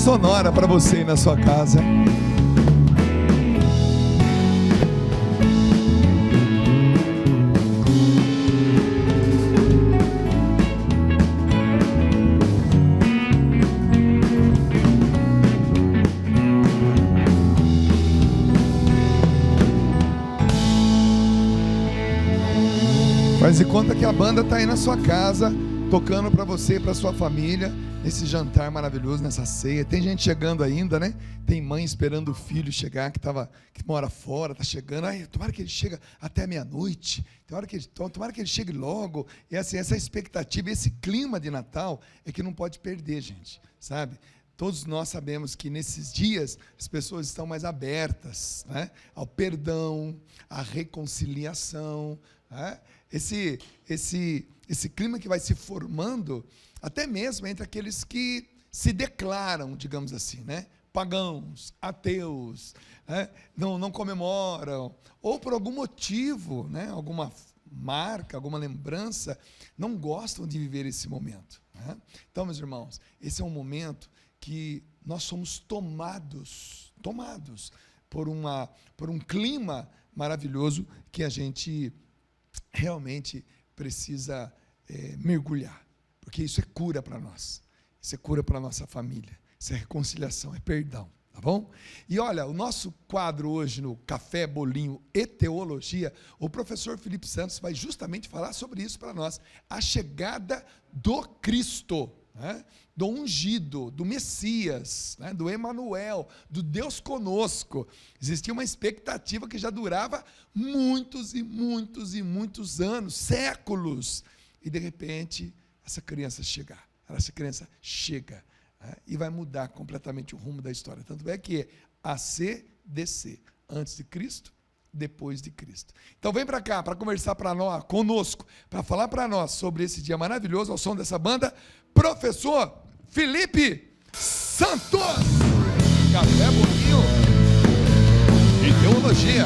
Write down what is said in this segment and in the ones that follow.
sonora para você aí na sua casa. Faz de conta que a banda está aí na sua casa, tocando para você e para sua família, nesse jantar maravilhoso, nessa ceia. Tem gente chegando ainda, né? Tem mãe esperando o filho chegar, que mora fora, está chegando. Ai, tomara que ele chegue até meia-noite, tomara que ele chegue logo. E assim, essa expectativa, esse clima de Natal é que não pode perder, gente, sabe? Todos nós sabemos que nesses dias as pessoas estão mais abertas, né, ao perdão, à reconciliação, né? Esse clima que vai se formando, até mesmo entre aqueles que se declaram, digamos assim, né, pagãos, ateus, né, não comemoram, ou por algum motivo, né, alguma marca, alguma lembrança, não gostam de viver esse momento, né? Então, meus irmãos, esse é um momento que nós somos tomados por um clima maravilhoso que a gente realmente precisa mergulhar, porque isso é cura para nós, isso é cura para a nossa família, isso é reconciliação, é perdão, tá bom? E olha, o nosso quadro hoje no Café, Bolinho e Teologia, o professor Felipe Santos vai justamente falar sobre isso para nós, a chegada do Cristo, né? Do ungido, do Messias, né? Do Emanuel, do Deus conosco. Existia uma expectativa que já durava muitos e muitos e muitos anos, séculos, e de repente essa criança chega, né? E vai mudar completamente o rumo da história. Tanto é que é ACDC, antes de Cristo, depois de Cristo. Então vem para cá para conversar conosco, para falar para nós sobre esse dia maravilhoso ao som dessa banda, professor Felipe Santos. Café, Bolinho e Teologia.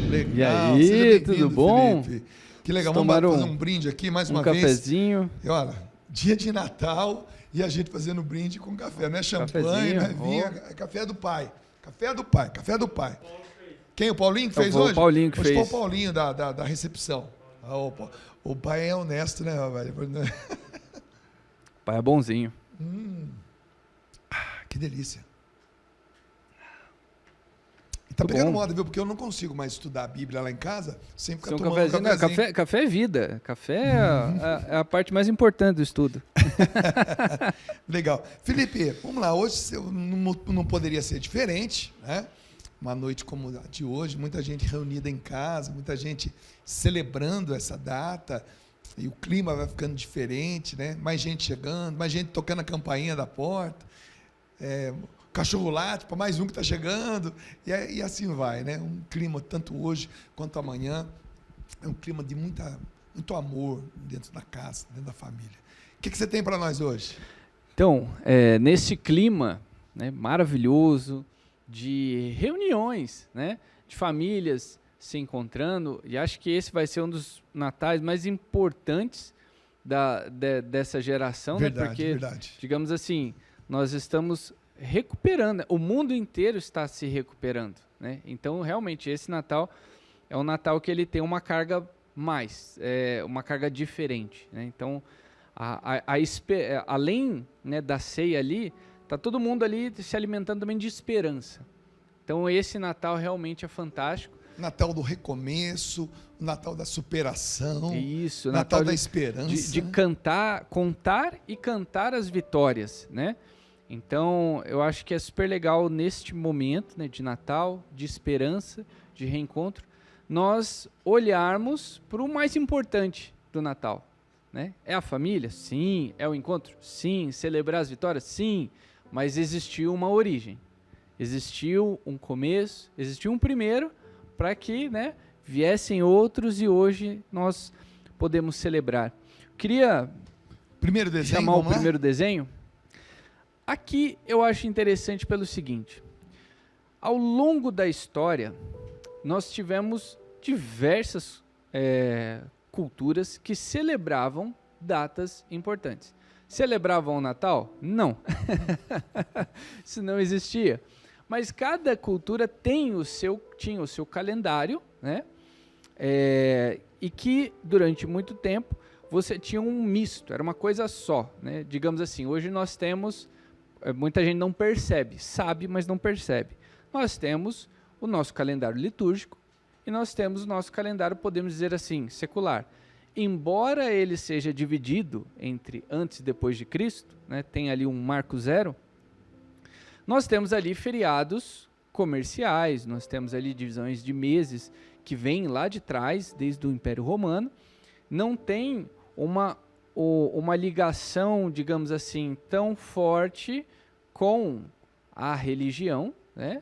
Legal. E aí, tudo bom? Felipe. Que legal, vamos fazer um brinde aqui mais uma vez. Um cafezinho. E olha, dia de Natal e a gente fazendo brinde com café, não é champanhe, não é vinho, é café do pai. Café do pai. Quem? O Paulinho que fez hoje? O Paulinho que hoje fez. Foi o Paulinho da recepção. O pai é honesto, né, velho? O pai é bonzinho. Que delícia. E tá pegando moda, viu? Porque eu não consigo mais estudar a Bíblia lá em casa sem ficar tomando cafezinho. Não, café é vida. Café é a parte mais importante do estudo. Legal. Felipe, vamos lá. Hoje não poderia ser diferente, né? Uma noite como a de hoje, muita gente reunida em casa, muita gente celebrando essa data, e o clima vai ficando diferente, né? Mais gente chegando, mais gente tocando a campainha da porta, cachorro late para mais um que está chegando, e assim vai, né? Um clima, tanto hoje quanto amanhã, é um clima de muito amor dentro da casa, dentro da família. O que você tem para nós hoje? Então, nesse clima, né, maravilhoso, de reuniões, né, de famílias se encontrando, e acho que esse vai ser um dos natais mais importantes dessa geração, verdade, né, porque, verdade. digamos assim, nós estamos recuperando, o mundo inteiro está se recuperando, né? Então, realmente, esse Natal é um Natal que ele tem uma carga uma carga diferente, né? Então, além, né, da ceia ali, está todo mundo ali se alimentando também de esperança. Então, esse Natal realmente é fantástico. Natal do recomeço, Natal da superação. Isso, Natal da esperança. De contar e cantar as vitórias, né? Então, eu acho que é super legal neste momento, né, de Natal, de esperança, de reencontro, nós olharmos para o mais importante do Natal, né? É a família? Sim. É o encontro? Sim. Celebrar as vitórias? Sim. Mas existiu uma origem, existiu um começo, existiu um primeiro para que, né, viessem outros e hoje nós podemos celebrar. Queria chamar o primeiro desenho. Aqui eu acho interessante pelo seguinte, ao longo da história nós tivemos diversas culturas que celebravam datas importantes. Celebravam o Natal? Não. Isso não existia. Mas cada cultura tinha o seu calendário, né? E que durante muito tempo você tinha um misto, era uma coisa só, né? Digamos assim, hoje nós temos, muita gente não percebe, sabe, mas não percebe. Nós temos o nosso calendário litúrgico e nós temos o nosso calendário, podemos dizer assim, secular. Embora ele seja dividido entre antes e depois de Cristo, né, tem ali um marco zero, nós temos ali feriados comerciais, nós temos ali divisões de meses que vêm lá de trás, desde o Império Romano. Não tem uma ligação, digamos assim, tão forte com a religião, né?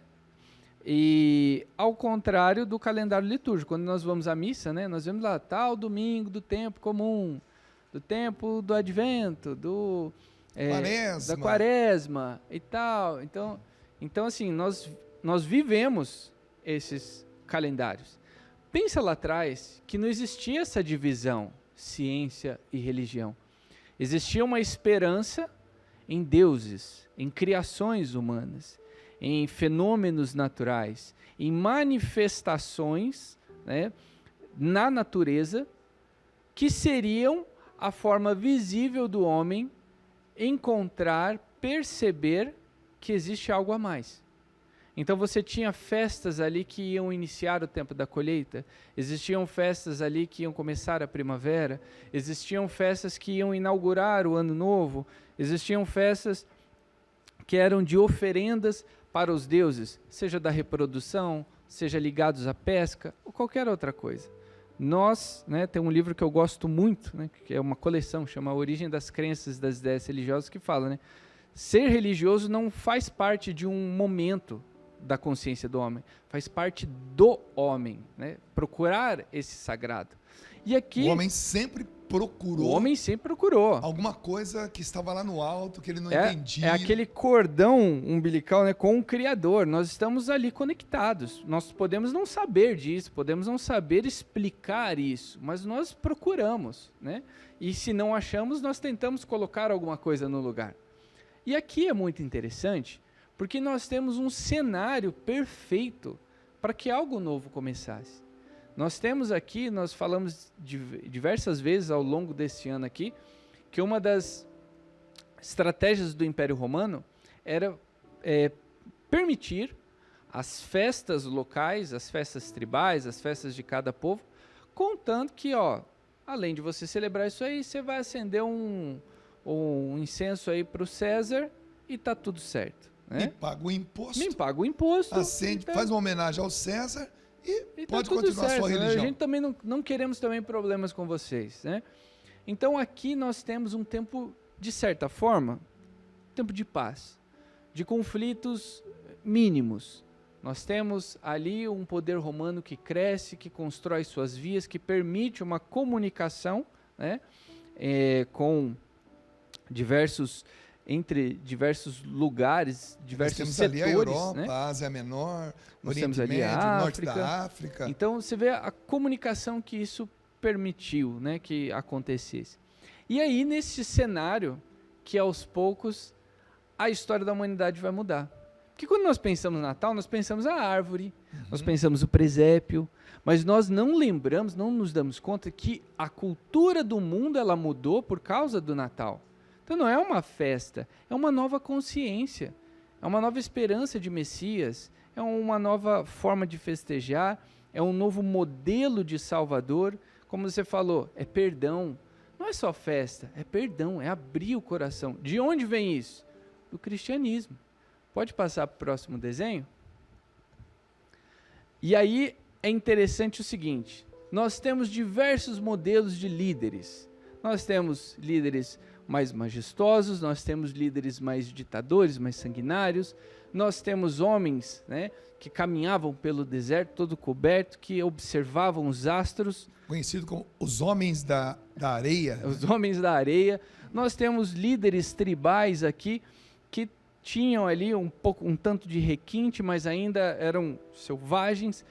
E ao contrário do calendário litúrgico, quando nós vamos à missa, né, nós vemos lá tal domingo do tempo comum, do tempo do advento, da quaresma e tal. Então assim, nós vivemos esses calendários. Pensa lá atrás que não existia essa divisão, ciência e religião. Existia uma esperança em deuses, em criações humanas, em fenômenos naturais, em manifestações, né, na natureza, que seriam a forma visível do homem encontrar, perceber que existe algo a mais. Então você tinha festas ali que iam iniciar o tempo da colheita, existiam festas ali que iam começar a primavera, existiam festas que iam inaugurar o ano novo, existiam festas que eram de oferendas para os deuses, seja da reprodução, seja ligados à pesca, ou qualquer outra coisa. Nós, né, tem um livro que eu gosto muito, né, que é uma coleção, chama A Origem das Crenças e das Ideias Religiosas, que fala, né, ser religioso não faz parte de um momento da consciência do homem, faz parte do homem, né, procurar esse sagrado. E aqui, o homem sempre procurou. O homem sempre procurou. Alguma coisa que estava lá no alto, que ele não entendia. É aquele cordão umbilical, né, com o Criador. Nós estamos ali conectados. Nós podemos não saber disso, podemos não saber explicar isso, mas nós procuramos, né? E se não achamos, nós tentamos colocar alguma coisa no lugar. E aqui é muito interessante, porque nós temos um cenário perfeito para que algo novo começasse. Nós temos aqui, nós falamos diversas vezes ao longo desse ano aqui, que uma das estratégias do Império Romano era permitir as festas locais, as festas tribais, as festas de cada povo, contando que, além de você celebrar isso aí, você vai acender um incenso aí para o César e está tudo certo. Né? Me paga o imposto. Me paga o imposto. Acende, faz uma homenagem ao César e pode tá continuar certo, a sua religião. Né? A gente também não queremos também problemas com vocês. Né? Então aqui nós temos um tempo, de certa forma, tempo de paz, de conflitos mínimos. Nós temos ali um poder romano que cresce, que constrói suas vias, que permite uma comunicação, né, entre diversos lugares, diversos setores. Nós temos ali a Europa, né? a Ásia Menor, o Nós Oriente temos ali Médio, a o Norte da África. Então você vê a comunicação que isso permitiu, né, que acontecesse. E aí nesse cenário que aos poucos a história da humanidade vai mudar. Porque quando nós pensamos no Natal, nós pensamos a árvore, nós pensamos o presépio, mas nós não lembramos, não nos damos conta que a cultura do mundo ela mudou por causa do Natal. Então não é uma festa, é uma nova consciência, é uma nova esperança de Messias, é uma nova forma de festejar, é um novo modelo de Salvador. Como você falou, é perdão. Não é só festa, é perdão, é abrir o coração. De onde vem isso? Do cristianismo. Pode passar para o próximo desenho? E aí é interessante o seguinte, nós temos diversos modelos de líderes. Nós temos líderes mais majestosos, nós temos líderes mais ditadores, mais sanguinários, nós temos homens, né, que caminhavam pelo deserto todo coberto, que observavam os astros. Conhecido como os homens da areia. Os homens da areia. Nós temos líderes tribais aqui, que tinham ali um tanto de requinte, mas ainda eram selvagens.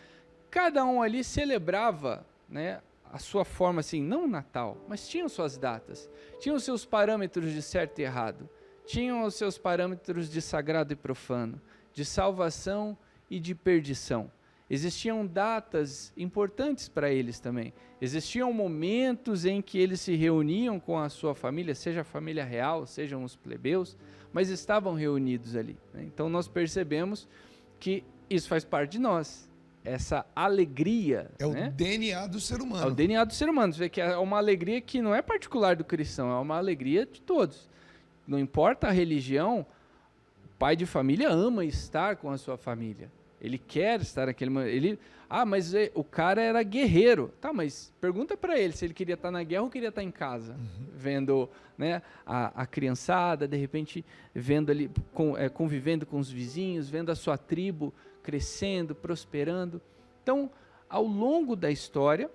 Cada um ali celebrava, né, a sua forma, assim, não o Natal, mas tinham suas datas, tinham seus parâmetros de certo e errado, tinham os seus parâmetros de sagrado e profano, de salvação e de perdição. Existiam datas importantes para eles também. Existiam momentos em que eles se reuniam com a sua família, seja a família real, sejam os plebeus, mas estavam reunidos ali, né? Então nós percebemos que isso faz parte de nós, essa alegria. É o né? DNA do ser humano. É o DNA do ser humano. Você vê que é uma alegria que não é particular do cristão, é uma alegria de todos. Não importa a religião, o pai de família ama estar com a sua família. Ele quer estar naquele momento. Mas o cara era guerreiro. Tá, mas pergunta para ele se ele queria estar na guerra ou queria estar em casa, vendo, né, a criançada, de repente, vendo ali, convivendo com os vizinhos, vendo a sua tribo crescendo, prosperando. Então, ao longo da história,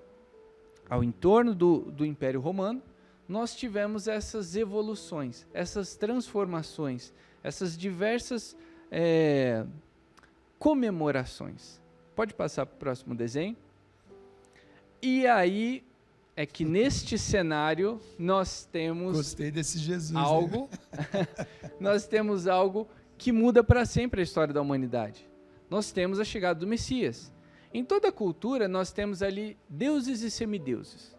ao entorno do Império Romano, nós tivemos essas evoluções, essas transformações, essas diversas comemorações. Pode passar para o próximo desenho. E aí é que neste cenário nós temos Gostei desse Jesus, algo, nós temos algo que muda para sempre a história da humanidade. Nós temos a chegada do Messias. Em toda cultura nós temos ali deuses e semideuses.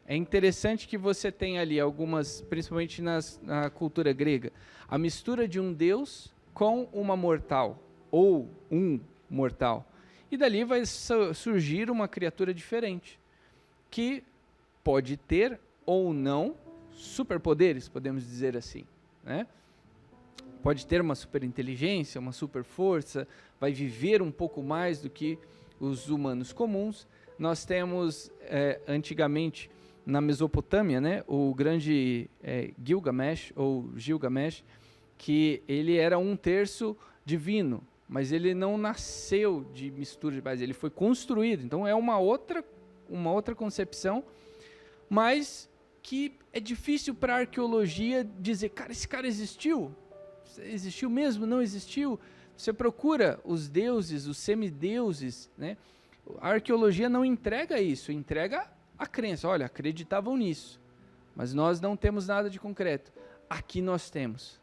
É interessante que você tem ali algumas, principalmente na cultura grega, a mistura de um deus com uma mortal, ou um mortal. E dali vai surgir uma criatura diferente, que pode ter ou não superpoderes, podemos dizer assim, né? Pode ter uma superinteligência, uma superforça, vai viver um pouco mais do que os humanos comuns. Nós temos, antigamente, na Mesopotâmia, né, o grande Gilgamesh, ou Gilgamesh, que ele era um terço divino, mas ele não nasceu de mistura de base, ele foi construído. Então é uma outra concepção, mas que é difícil para a arqueologia dizer, cara, esse cara existiu? Existiu mesmo? Não existiu? Você procura os deuses, os semideuses, né? A arqueologia não entrega isso, entrega a crença. Olha, acreditavam nisso, mas nós não temos nada de concreto. Aqui nós temos.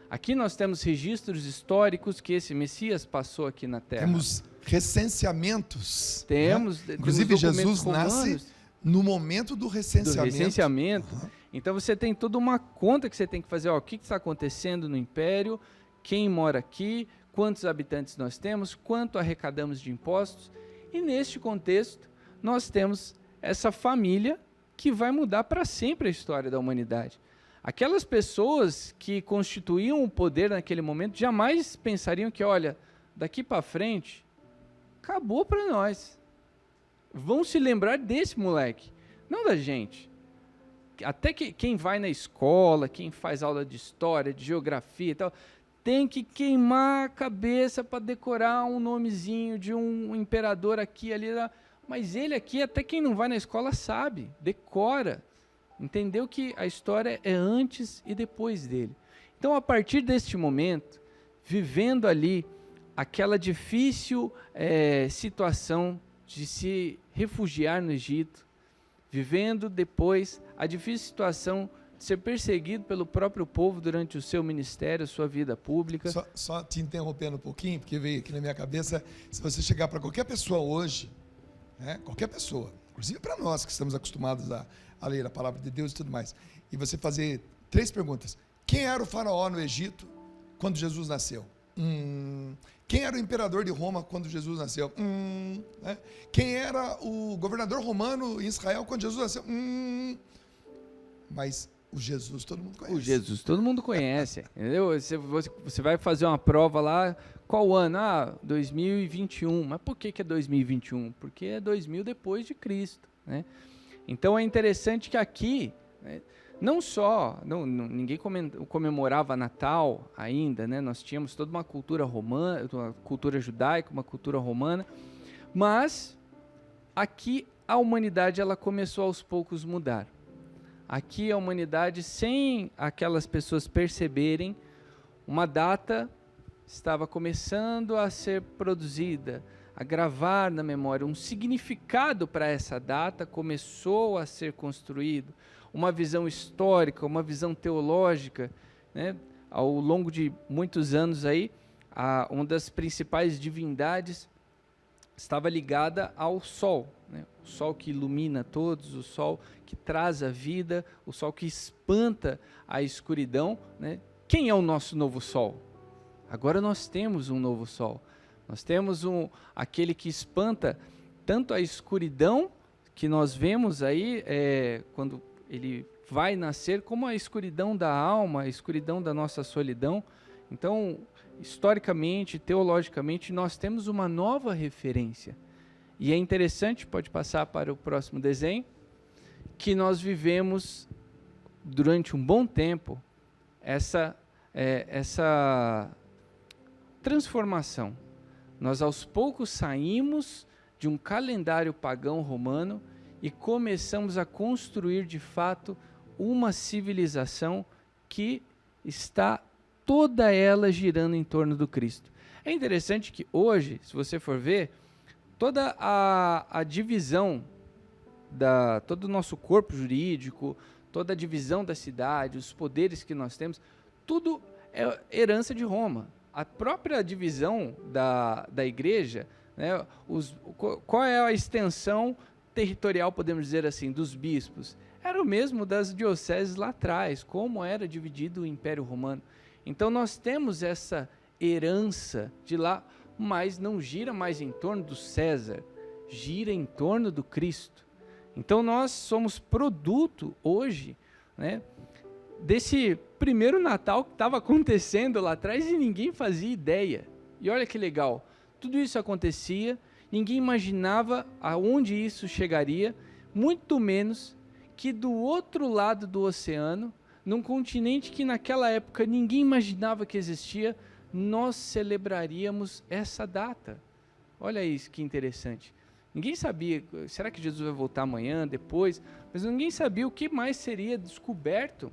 Aqui nós temos registros históricos que esse Messias passou aqui na Terra. Temos recenseamentos. Temos. Né? Inclusive, temos Jesus nasce no momento do recenseamento. Então você tem toda uma conta que você tem que fazer. O que está acontecendo no Império? Quem mora aqui? Quantos habitantes nós temos? Quanto arrecadamos de impostos? E neste contexto, nós temos essa família que vai mudar para sempre a história da humanidade. Aquelas pessoas que constituíam o poder naquele momento jamais pensariam que, olha, daqui para frente, acabou para nós. Vão se lembrar desse moleque, não da gente. Até que quem vai na escola, quem faz aula de história, de geografia e tal, tem que queimar a cabeça para decorar um nomezinho de um imperador aqui, ali. Mas ele aqui, até quem não vai na escola sabe, decora. Entendeu que a história é antes e depois dele. Então, a partir deste momento, vivendo ali aquela difícil situação de se refugiar no Egito, vivendo depois a difícil situação de ser perseguido pelo próprio povo durante o seu ministério, a sua vida pública. Só te interrompendo um pouquinho, porque veio aqui na minha cabeça, se você chegar para qualquer pessoa hoje, né, qualquer pessoa, inclusive para nós que estamos acostumados a ler a palavra de Deus e tudo mais, e você fazer 3 perguntas. Quem era o faraó no Egito quando Jesus nasceu? Quem era o imperador de Roma quando Jesus nasceu? Né? Quem era o governador romano em Israel quando Jesus nasceu? Mas o Jesus todo mundo conhece. O Jesus todo mundo conhece, entendeu? Você vai fazer uma prova lá, qual ano? 2021. Mas por que é 2021? Porque é 2000 depois de Cristo, né? Então é interessante que aqui, né, não só, ninguém comemorava Natal ainda, né? Nós tínhamos toda uma cultura romana, uma cultura judaica, uma cultura romana, mas aqui a humanidade ela começou aos poucos a mudar. Aqui a humanidade, sem aquelas pessoas perceberem, uma data estava começando a ser produzida, a gravar na memória. Um significado para essa data começou a ser construído, uma visão histórica, uma visão teológica, né? Ao longo de muitos anos aí, uma das principais divindades estava ligada ao sol, né? O sol que ilumina todos, o sol que traz a vida, o sol que espanta a escuridão, né? Quem é o nosso novo sol? Agora nós temos um novo sol. Nós temos aquele que espanta tanto a escuridão que nós vemos aí quando ele vai nascer, como a escuridão da alma, a escuridão da nossa solidão. Então, historicamente, teologicamente, nós temos uma nova referência. E é interessante, pode passar para o próximo desenho, que nós vivemos durante um bom tempo essa transformação. Nós aos poucos saímos de um calendário pagão romano e começamos a construir de fato uma civilização que está toda ela girando em torno do Cristo. É interessante que hoje, se você for ver, toda a divisão, todo o nosso corpo jurídico, toda a divisão da cidade, os poderes que nós temos, tudo é herança de Roma. A própria divisão da igreja, né, qual é a extensão territorial, podemos dizer assim, dos bispos? Era o mesmo das dioceses lá atrás, como era dividido o Império Romano. Então nós temos essa herança de lá, mas não gira mais em torno do César, gira em torno do Cristo. Então nós somos produto hoje, né, desse primeiro Natal que estava acontecendo lá atrás e ninguém fazia ideia. E olha que legal, tudo isso acontecia, ninguém imaginava aonde isso chegaria, muito menos que do outro lado do oceano, num continente que naquela época ninguém imaginava que existia, nós celebraríamos essa data. Olha isso que interessante. Ninguém sabia, será que Jesus vai voltar amanhã, depois? Mas ninguém sabia o que mais seria descoberto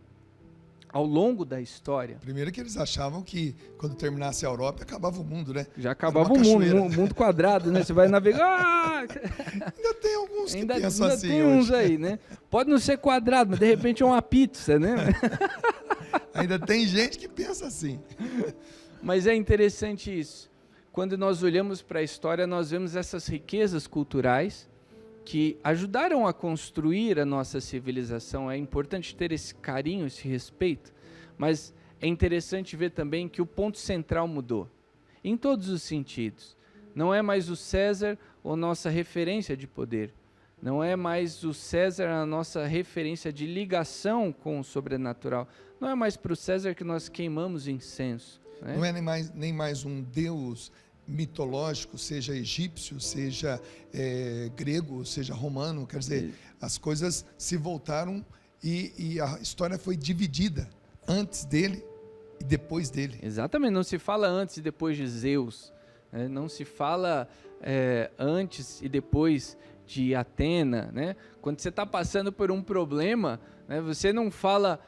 ao longo da história. Primeiro que eles achavam que quando terminasse a Europa, acabava o mundo, né? Já acabava o mundo quadrado, né? Você vai navegar... Ainda tem alguns que pensam ainda assim tem hoje. uns aí, né? Pode não ser quadrado, mas de repente é uma pizza, né? Ainda tem gente que pensa assim. Mas é interessante isso. Quando nós olhamos para a história, nós vemos essas riquezas culturais que ajudaram a construir a nossa civilização. É importante ter esse carinho, esse respeito, mas é interessante ver também que o ponto central mudou, em todos os sentidos. Não é mais o César a nossa referência de poder, não é mais o César a nossa referência de ligação com o sobrenatural, não é mais para o César que nós queimamos incenso. Né? Não é nem mais um Deus mitológico, seja egípcio, seja grego, seja romano, quer dizer, as coisas se voltaram e a história foi dividida antes dele e depois dele. Exatamente, não se fala antes e depois de Zeus, né? Não se fala antes e depois de Atena, né? Quando você está passando por um problema, né, você não fala,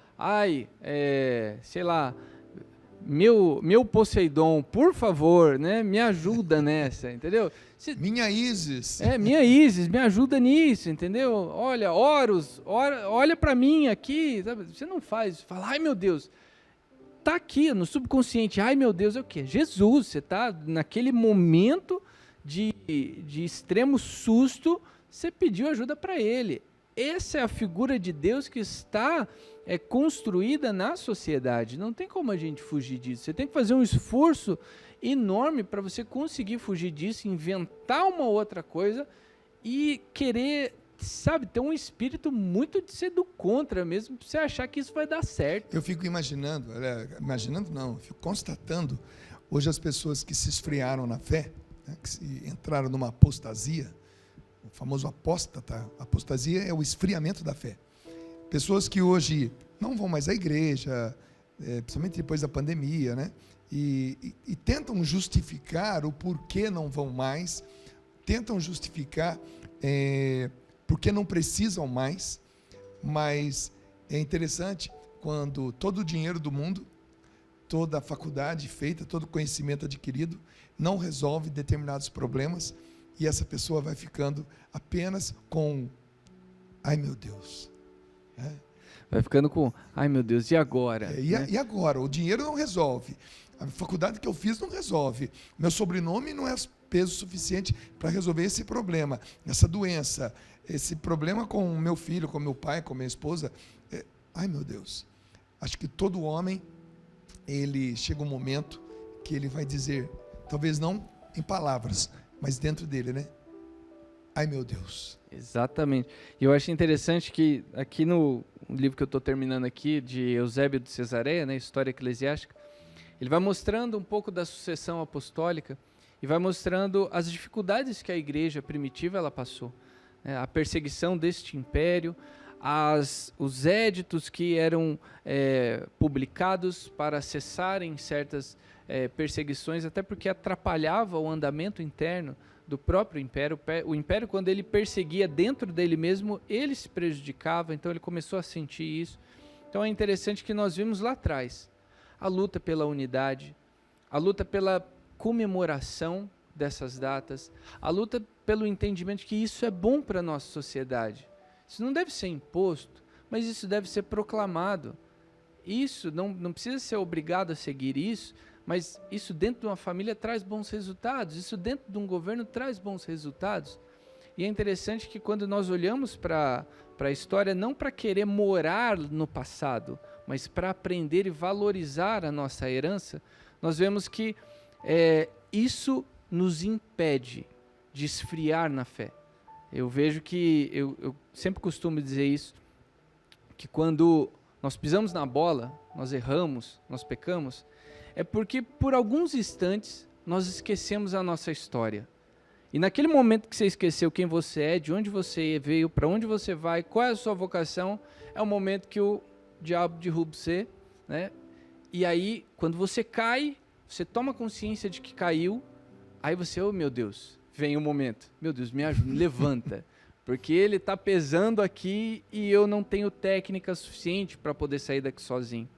sei lá, meu Poseidon, por favor, né, me ajuda nessa, entendeu? Minha Ísis. Minha Ísis, me ajuda nisso, entendeu? Olha, Horus, olha para mim aqui, sabe? Você não faz, fala, ai meu Deus, tá aqui no subconsciente, ai meu Deus, é o quê? Jesus, você tá naquele momento de extremo susto, você pediu ajuda para ele. Essa é a figura de Deus que está construída na sociedade. Não tem como a gente fugir disso. Você tem que fazer um esforço enorme para você conseguir fugir disso, inventar uma outra coisa e querer, sabe, ter um espírito muito de ser do contra mesmo, para você achar que isso vai dar certo. Eu fico imaginando não, eu fico constatando hoje as pessoas que se esfriaram na fé, né, que entraram numa apostasia, o famoso apóstata. Apostasia é o esfriamento da fé. Pessoas que hoje não vão mais à igreja, principalmente depois da pandemia, né? E tentam justificar o porquê não vão mais, tentam justificar porque não precisam mais, mas é interessante quando todo o dinheiro do mundo toda a faculdade feita, todo o conhecimento adquirido, não resolve determinados problemas, e essa pessoa vai ficando apenas com, ai meu Deus. Vai ficando com, ai meu Deus, e agora? E agora? O dinheiro não resolve, a faculdade que eu fiz não resolve, meu sobrenome não é peso suficiente para resolver esse problema, essa doença, esse problema com o meu filho, com meu pai, com minha esposa. Ai meu Deus. Acho que todo homem, ele chega um momento que ele vai dizer, talvez não em palavras, mas dentro dele, né? Ai meu Deus. Exatamente. E eu acho interessante que aqui no livro que eu estou terminando aqui, de Eusébio de Cesareia, né, História Eclesiástica, ele vai mostrando um pouco da sucessão apostólica e vai mostrando as dificuldades que a igreja primitiva ela passou, né, a perseguição deste império, os éditos que eram publicados para cessarem certas perseguições, até porque atrapalhava o andamento interno do próprio império. O império, quando ele perseguia dentro dele mesmo, ele se prejudicava, então ele começou a sentir isso. Então é interessante que nós vimos lá atrás a luta pela unidade, a luta pela comemoração dessas datas, a luta pelo entendimento de que isso é bom para a nossa sociedade. Isso não deve ser imposto, mas isso deve ser proclamado. Isso não precisa ser obrigado a seguir isso, mas isso dentro de uma família traz bons resultados, isso dentro de um governo traz bons resultados. E é interessante que quando nós olhamos para a história, não para querer morar no passado, mas para aprender e valorizar a nossa herança, nós vemos que isso nos impede de esfriar na fé. Eu vejo que, eu sempre costumo dizer isso, que quando nós pisamos na bola, nós erramos, nós pecamos, é porque por alguns instantes nós esquecemos a nossa história. E naquele momento que você esqueceu quem você é, de onde você veio, para onde você vai, qual é a sua vocação, é o momento que o diabo derruba você, né? E aí, quando você cai, você toma consciência de que caiu, aí você, oh meu Deus, vem o momento, meu Deus, me ajuda, me levanta, porque ele está pesando aqui e eu não tenho técnica suficiente para poder sair daqui sozinho.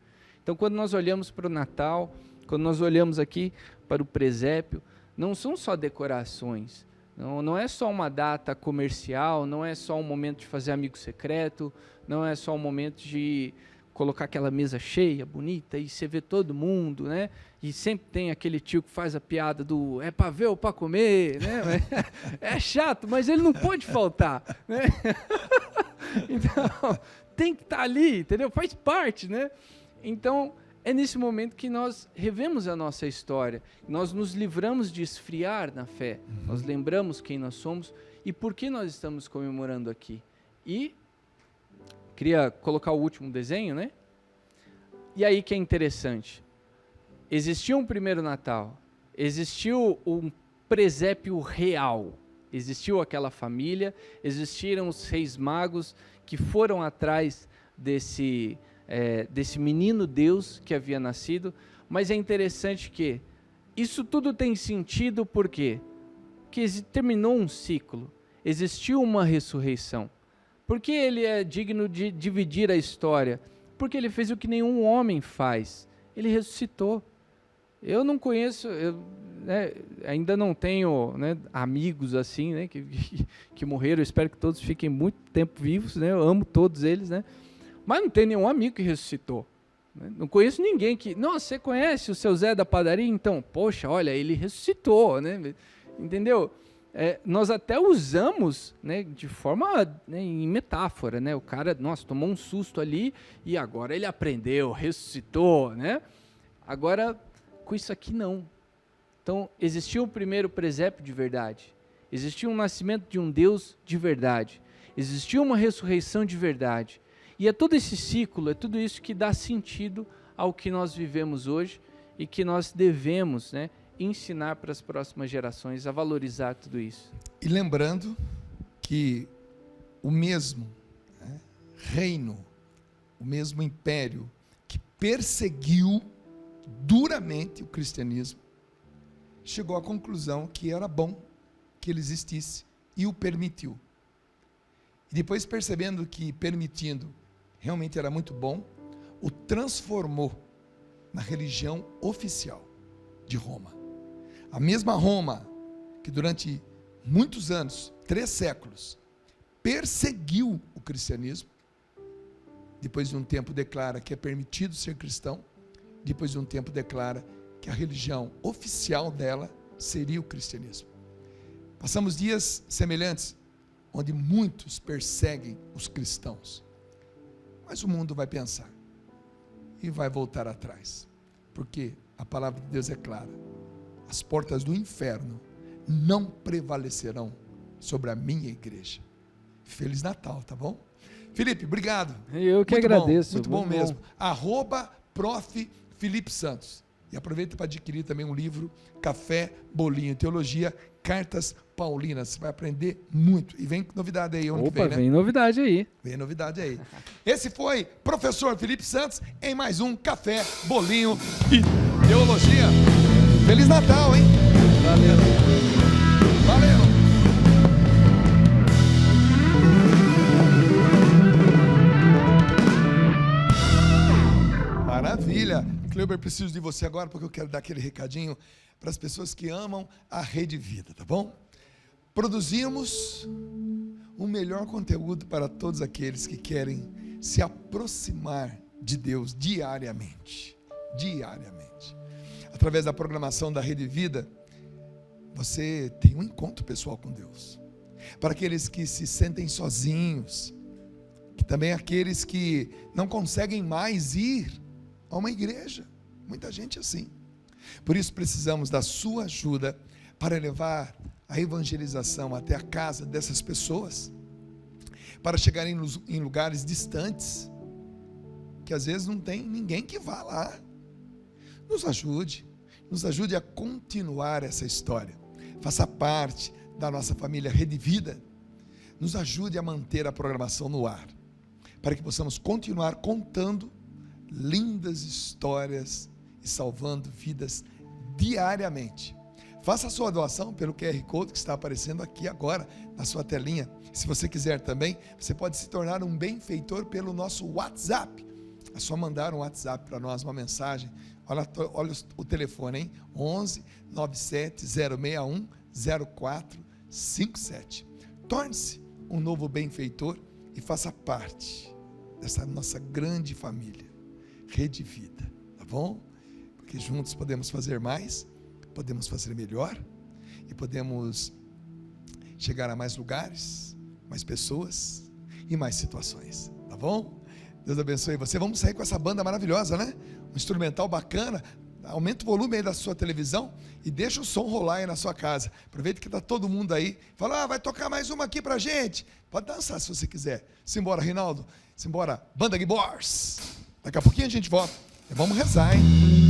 Então, quando nós olhamos para o Natal, quando nós olhamos aqui para o presépio, não são só decorações, não é só uma data comercial, não é só um momento de fazer amigo secreto, não é só um momento de colocar aquela mesa cheia, bonita, e você vê todo mundo, né? E sempre tem aquele tio que faz a piada do é para ver ou para comer, né? É chato, mas ele não pode faltar, né? Então, tem que estar ali, entendeu? Faz parte, né? Então, é nesse momento que nós revemos a nossa história, nós nos livramos de esfriar na fé, nós lembramos quem nós somos e por que nós estamos comemorando aqui. E queria colocar o último desenho, né? E aí que é interessante. Existiu um primeiro Natal, existiu um presépio real, existiu aquela família, existiram os reis magos que foram atrás desse menino Deus que havia nascido, mas é interessante que isso tudo tem sentido porque terminou um ciclo, existiu uma ressurreição. Por que ele é digno de dividir a história? Porque ele fez o que nenhum homem faz, ele ressuscitou. Eu não conheço, ainda não tenho, né, amigos assim, né, que morreram, eu espero que todos fiquem muito tempo vivos, né, eu amo todos eles, né, mas não tem nenhum amigo que ressuscitou. Né? Não conheço ninguém que... Nossa, você conhece o seu Zé da padaria? Então, poxa, olha, ele ressuscitou, né? Entendeu? Nós até usamos, né, de forma, né, em metáfora, né? O cara, nossa, tomou um susto ali e agora ele aprendeu, ressuscitou, né? Agora, com isso aqui não. Então, existiu o primeiro presépio de verdade. Existiu um nascimento de um Deus de verdade. Existiu uma ressurreição de verdade. E é todo esse ciclo, é tudo isso que dá sentido ao que nós vivemos hoje e que nós devemos, né, ensinar para as próximas gerações a valorizar tudo isso. E lembrando que o mesmo, né, reino, o mesmo império que perseguiu duramente o cristianismo, chegou à conclusão que era bom que ele existisse e o permitiu. E depois, percebendo que permitindo realmente era muito bom, o transformou na religião oficial de Roma. A mesma Roma que durante muitos anos, 3 séculos, perseguiu o cristianismo, depois de um tempo declara que é permitido ser cristão, depois de um tempo declara que a religião oficial dela seria o cristianismo. Passamos dias semelhantes, onde muitos perseguem os cristãos, mas o mundo vai pensar e vai voltar atrás, porque a palavra de Deus é clara: as portas do inferno não prevalecerão sobre a minha igreja. Feliz Natal, tá bom? Felipe, obrigado. Eu que agradeço. Muito bom mesmo. @Prof. Felipe Santos. E aproveita para adquirir também um livro, Café, Bolinho, Teologia, Cartas Paulinas. Você vai aprender muito. E vem novidade aí ano que vem, né? Vem novidade aí. Vem novidade aí. Esse foi professor Felipe Santos em mais um Café, Bolinho e Teologia. Feliz Natal, hein? Valeu. Valeu. Maravilha. Cleuber, preciso de você agora porque eu quero dar aquele recadinho para as pessoas que amam a Rede Vida, tá bom? Produzimos o melhor conteúdo para todos aqueles que querem se aproximar de Deus diariamente. Diariamente. Através da programação da Rede Vida, você tem um encontro pessoal com Deus. Para aqueles que se sentem sozinhos, que também aqueles que não conseguem mais ir a uma igreja, muita gente assim. Por isso precisamos da sua ajuda para levar a evangelização até a casa dessas pessoas, para chegarem em lugares distantes, que às vezes não tem ninguém que vá lá. Nos ajude a continuar essa história. Faça parte da nossa família Rede Vida. Nos ajude a manter a programação no ar, para que possamos continuar contando lindas histórias e salvando vidas diariamente. Faça a sua doação pelo QR Code que está aparecendo aqui agora na sua telinha. Se você quiser também, você pode se tornar um benfeitor pelo nosso WhatsApp. É só mandar um WhatsApp para nós, uma mensagem. Olha o telefone, hein? 11 97 061 0457. Torne-se um novo benfeitor e faça parte dessa nossa grande família Rede Vida, tá bom? Porque juntos podemos fazer mais, podemos fazer melhor e podemos chegar a mais lugares, mais pessoas e mais situações, tá bom? Deus abençoe você. Vamos sair com essa banda maravilhosa, né? Um instrumental bacana. Aumenta o volume aí da sua televisão e deixa o som rolar aí na sua casa. Aproveita que está todo mundo aí. Fala, vai tocar mais uma aqui pra gente. Pode dançar se você quiser. Simbora, Rinaldo. Simbora, Banda Gibors. Daqui a pouquinho a gente volta. E vamos rezar, hein?